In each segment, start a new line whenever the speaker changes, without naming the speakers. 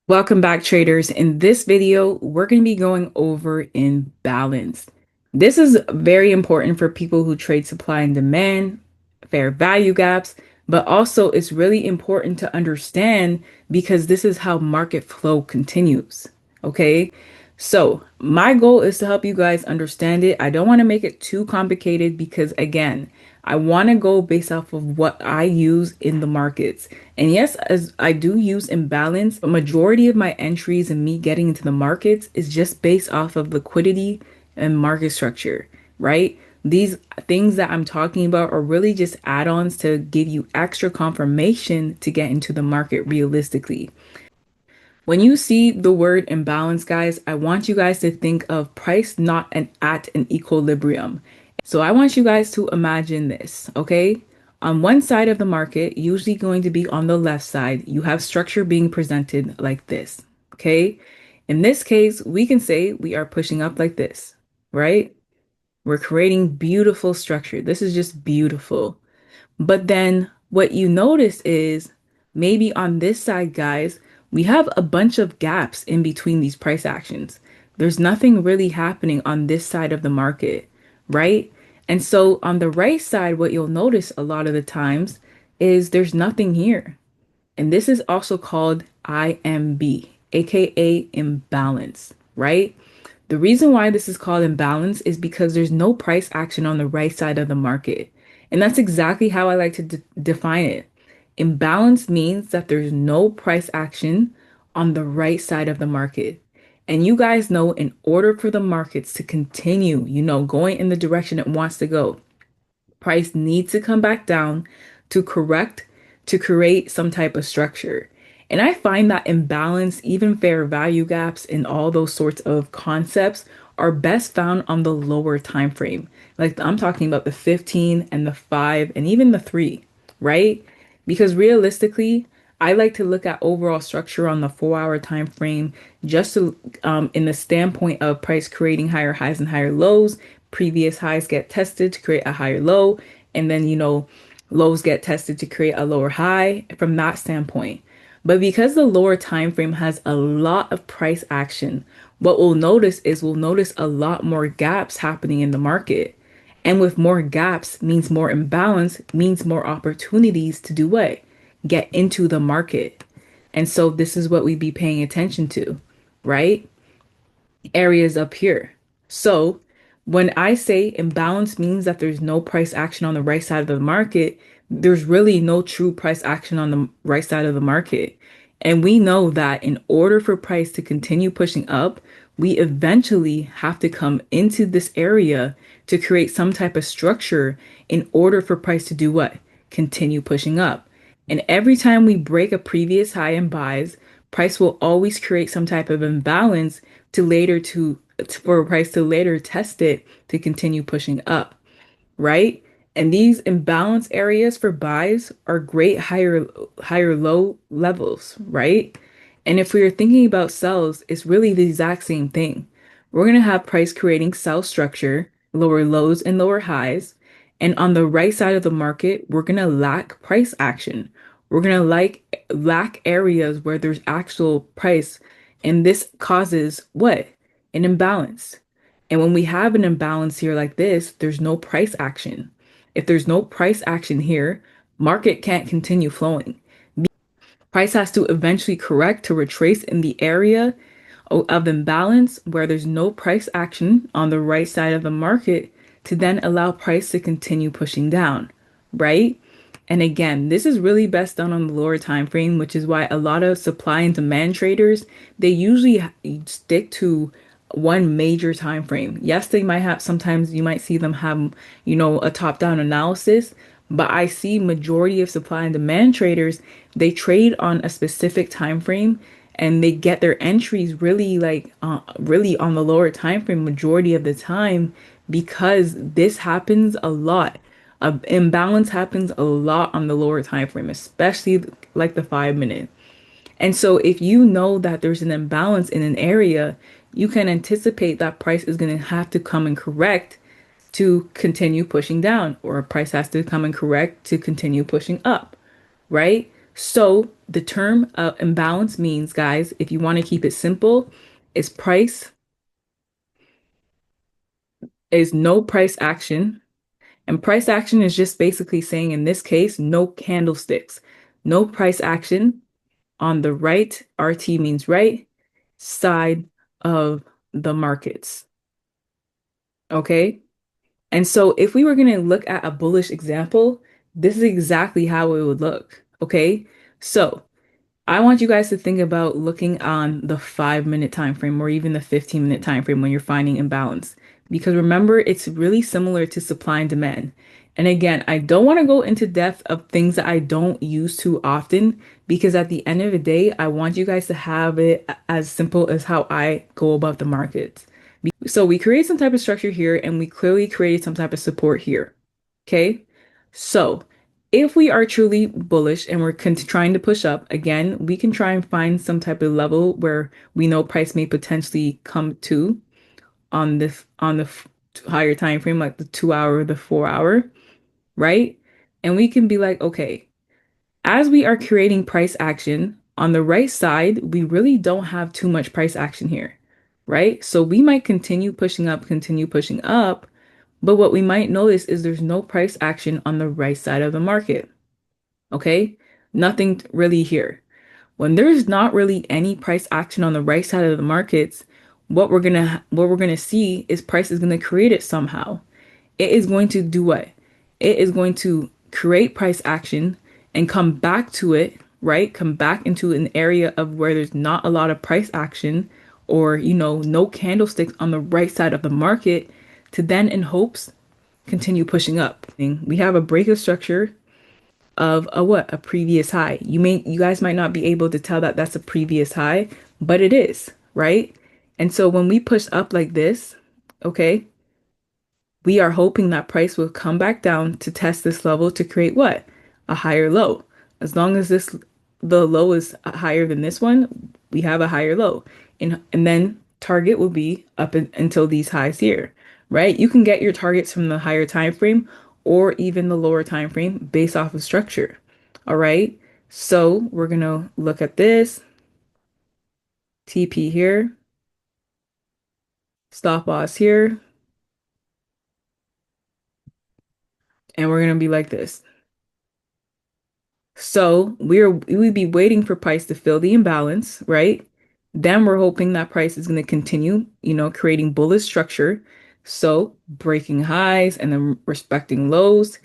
Welcome back, traders. In this video, we're going to be going over imbalance. This is very important for people who trade supply and demand, fair value gaps, but also it's really important to understand because this is how market flow continues. Okay. So my goal is to help you guys understand it. I don't want to make it too complicated because again, I want to go based off of what I use in the markets. And yes, as I do use imbalance, a majority of my entries and me getting into the markets is just based off of liquidity and market structure, right? These things that I'm talking about are really just add-ons to give you extra confirmation to get into the market realistically. When you see the word imbalance, guys, I want you guys to think of price not at an equilibrium. So I want you guys to imagine this, okay? On one side of the market, usually going to be on the left side, you have structure being presented like this, okay? In this case, we can say we are pushing up like this, right? We're creating beautiful structure. This is just beautiful. But then what you notice is maybe on this side, guys, we have a bunch of gaps in between these price actions. There's nothing really happening on this side of the market, right? And so on the right side, what you'll notice a lot of the times is there's nothing here. And this is also called IMB, aka imbalance, right? The reason why this is called imbalance is because there's no price action on the right side of the market. And that's exactly how I like to define it. Imbalance means that there's no price action on the right side of the market. And you guys know in order for the markets to continue, going in the direction it wants to go, price needs to come back down to correct, to create some type of structure. And I find that imbalance, even fair value gaps, and all those sorts of concepts are best found on the lower time frame. Like I'm talking about the 15 and the 5 and even the 3, right? Because realistically, I like to look at overall structure on the 4-hour time frame just to in the standpoint of price creating higher highs and higher lows. Previous highs get tested to create a higher low, and then lows get tested to create a lower high from that standpoint. But because the lower time frame has a lot of price action, what we'll notice is we'll notice a lot more gaps happening in the market. And with more gaps means more imbalance, means more opportunities to do what? Get into the market. And so this is what we'd be paying attention to, right? Areas up here. So when I say imbalance means that there's no price action on the right side of the market, there's really no true price action on the right side of the market. And we know that in order for price to continue pushing up, we eventually have to come into this area to create some type of structure in order for price to do what? Continue pushing up. And every time we break a previous high in buys, price will always create some type of imbalance for a price to later test it to continue pushing up, right? And these imbalance areas for buys are great higher low levels, right? And if we are thinking about sells, it's really the exact same thing. We're going to have price creating sell structure, lower lows and lower highs. And on the right side of the market, we're going to lack price action. We're going to lack areas where there's actual price. And this causes what? An imbalance. And when we have an imbalance here like this, there's no price action. If there's no price action here, market can't continue flowing. Price has to eventually correct to retrace in the area of imbalance where there's no price action on the right side of the market to then allow price to continue pushing down, right? And again, this is really best done on the lower time frame, which is why a lot of supply and demand traders, they usually stick to one major time frame. Yes, they might have sometimes you might see them have, a top-down analysis, but I see majority of supply and demand traders, they trade on a specific time frame and they get their entries really on the lower time frame majority of the time because this happens a lot. Imbalance happens a lot on the lower time frame, especially like the 5 minute. And so if you know that there's an imbalance in an area, you can anticipate that price is going to have to come and correct to continue pushing down, or a price has to come and correct to continue pushing up, right? So the term imbalance means, guys, if you want to keep it simple, is price is no price action. And price action is just basically saying, in this case, no candlesticks, no price action on the right, RT means right, side of the markets. Okay. And so if we were going to look at a bullish example, this is exactly how it would look. Okay. So I want you guys to think about looking on the 5 minute time frame or even the 15-minute time frame when you're finding imbalance. Because remember, it's really similar to supply and demand. And again, I don't want to go into depth of things that I don't use too often because at the end of the day, I want you guys to have it as simple as how I go about the markets. So we create some type of structure here and we clearly created some type of support here. Okay. So if we are truly bullish and we're trying to push up, again, we can try and find some type of level where we know price may potentially come to on the higher time frame, like the 2 hour, the 4 hour, right? And we can be like, okay, as we are creating price action on the right side, we really don't have too much price action here, right? So we might continue pushing up, but what we might notice is there's no price action on the right side of the market. Okay? Nothing really here. When there's not really any price action on the right side of the markets, what we're gonna see is price is gonna create it somehow. It is going to do what? It is going to create price action and come back to it, right? Come back into an area of where there's not a lot of price action or, no candlesticks on the right side of the market to then in hopes continue pushing up. We have a break of structure of a what? A previous high. You guys might not be able to tell that that's a previous high, but it is, right? And so when we push up like this, okay, we are hoping that price will come back down to test this level to create what? A higher low. As long as the low is higher than this one, we have a higher low. And then target will be until these highs here, right? You can get your targets from the higher time frame or even the lower time frame based off of structure. All right. So we're gonna look at this TP here, stop loss here, and we're gonna be like this. So we would be waiting for price to fill the imbalance, right? Then we're hoping that price is going to continue, creating bullish structure. So breaking highs and then respecting lows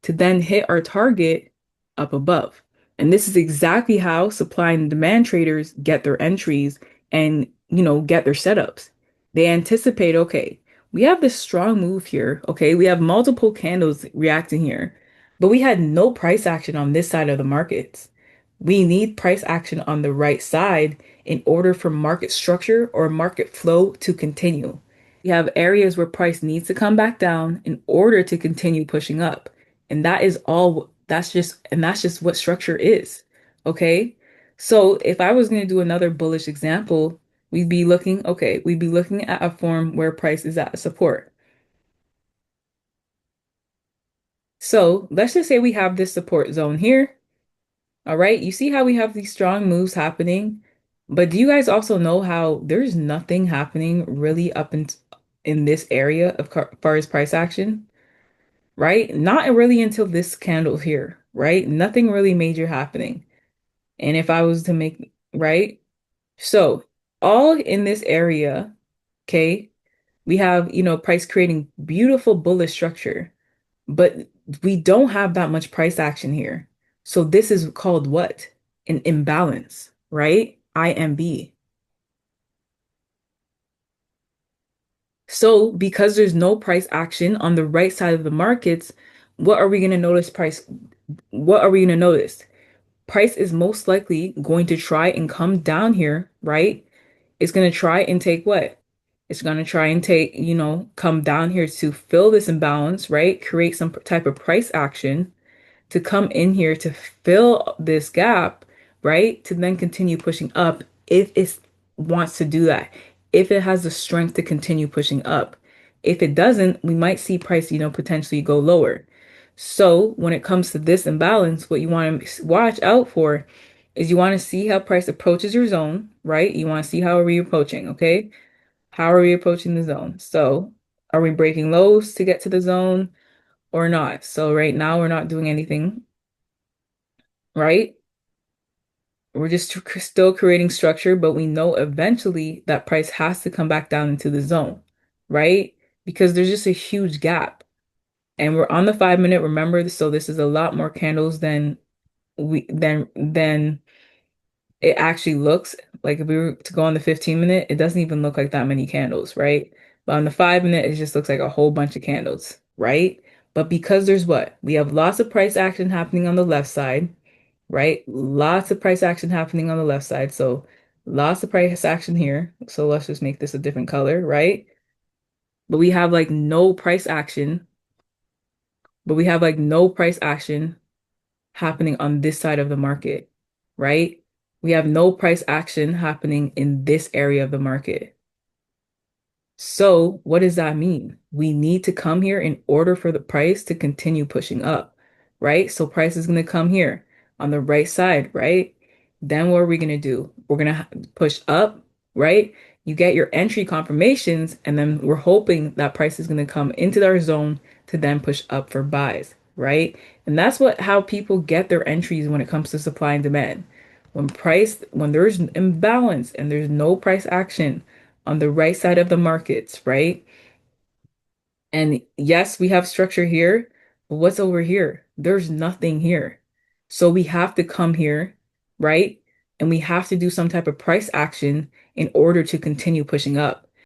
to then hit our target up above. And this is exactly how supply and demand traders get their entries and, get their setups. They anticipate, okay, we have this strong move here. Okay, we have multiple candles reacting here. But we had no price action on this side of the markets. We need price action on the right side in order for market structure or market flow to continue. We have areas where price needs to come back down in order to continue pushing up. And that is all, that's just what structure is. Okay. So if I was going to do another bullish example, we'd be looking at a form where price is at support. So let's just say we have this support zone here. All right, you see how we have these strong moves happening, but do you guys also know how there's nothing happening really up in this area of far as price action, right? Not really until this candle here, right? Nothing really major happening. And if I was to make, right? So all in this area, okay, we have, price creating beautiful bullish structure. But we don't have that much price action here. So this is called what? An imbalance, right? IMB. So because there's no price action on the right side of the markets, what are we going to notice price? What are we going to notice? Price is most likely going to try and come down here, right? It's going to try and take what? It's going to try and take, come down here to fill this imbalance, right? Create some type of price action to come in here to fill this gap, right? To then continue pushing up if it wants to do that, if it has the strength to continue pushing up. If it doesn't, we might see price, potentially go lower. So when it comes to this imbalance, what you want to watch out for is you want to see how price approaches your zone, right? You want to see how are we approaching, okay? How are we approaching the zone? So are we breaking lows to get to the zone or not? So right now we're not doing anything, right? We're just still creating structure, but we know eventually that price has to come back down into the zone, right? Because there's just a huge gap. And we're on the 5 minute, remember, so this is a lot more candles than it actually looks. Like if we were to go on the 15 minute, it doesn't even look like that many candles, right? But on the 5 minute, it just looks like a whole bunch of candles, right? But because there's what? We have lots of price action happening on the left side, right? Lots of price action happening on the left side. So lots of price action here. So let's just make this a different color, right? But we have like no price action, but we have like no price action happening on this side of the market, right? We have no price action happening in this area of the market. So what does that mean? We need to come here in order for the price to continue pushing up, right? So price is going to come here on the right side, right? Then what are we going to do? We're going to push up, right? You get your entry confirmations, and then we're hoping that price is going to come into our zone to then push up for buys, right? And that's how people get their entries when it comes to supply and demand. When there's imbalance and there's no price action on the right side of the markets, right? And yes, we have structure here, but what's over here? There's nothing here. So we have to come here, right? And we have to do some type of price action in order to continue pushing up.